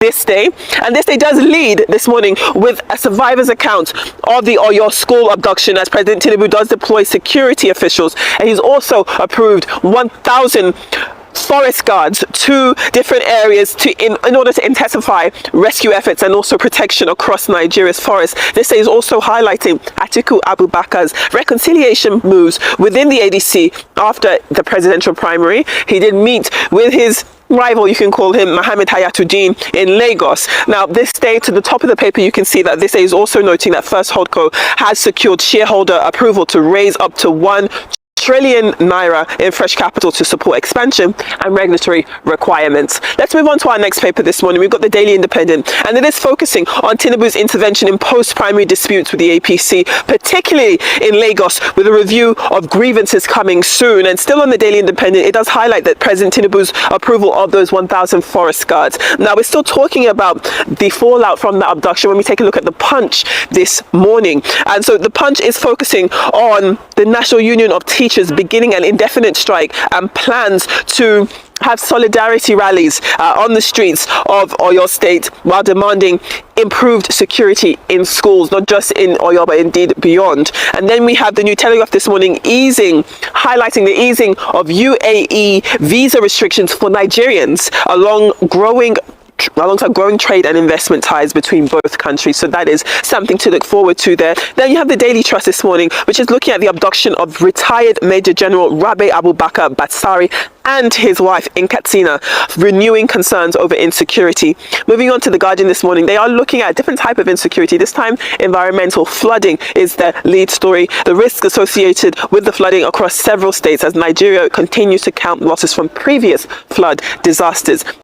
this day, and this day does lead this morning with a survivor's account of the Oyo school abduction, as President Tinubu does deploy security officials, and he's also approved 1,000 forest guards to different areas in order to intensify rescue efforts and also protection across Nigeria's forests. This day is also highlighting Atiku Abubakar's reconciliation moves within the ADC after the presidential primary. He did meet with his rival, you can call him, Mohammed Hayatuddin in Lagos. Now, this day, to the top of the paper, you can see that this day is also noting that First Holdco has secured shareholder approval to raise up to 1 trillion naira in fresh capital to support expansion and regulatory requirements. Let's move on to our next paper this morning. We've got the Daily Independent, and it is focusing on Tinubu's intervention in post-primary disputes with the APC, particularly in Lagos, with a review of grievances coming soon. And still on the Daily Independent, it does highlight that President Tinubu's approval of those 1,000 forest guards. Now, we're still talking about the fallout from the abduction when we take a look at the Punch this morning. And so the Punch is focusing on the National Union of Teachers beginning an indefinite strike and plans to have solidarity rallies on the streets of Oyo State while demanding improved security in schools, not just in Oyo, but indeed beyond. And then we have the New Telegraph this morning highlighting the easing of UAE visa restrictions for Nigerians alongside growing trade and investment ties between both countries. So that is something to look forward to there. Then you have the Daily Trust this morning, which is looking at the abduction of retired Major General Rabe Abubakar Batsari and his wife in Katsina, renewing concerns over insecurity. Moving on to the Guardian this morning, they are looking at a different type of insecurity. This time, environmental flooding is their lead story. The risk associated with the flooding across several states as Nigeria continues to count losses from previous flood disasters.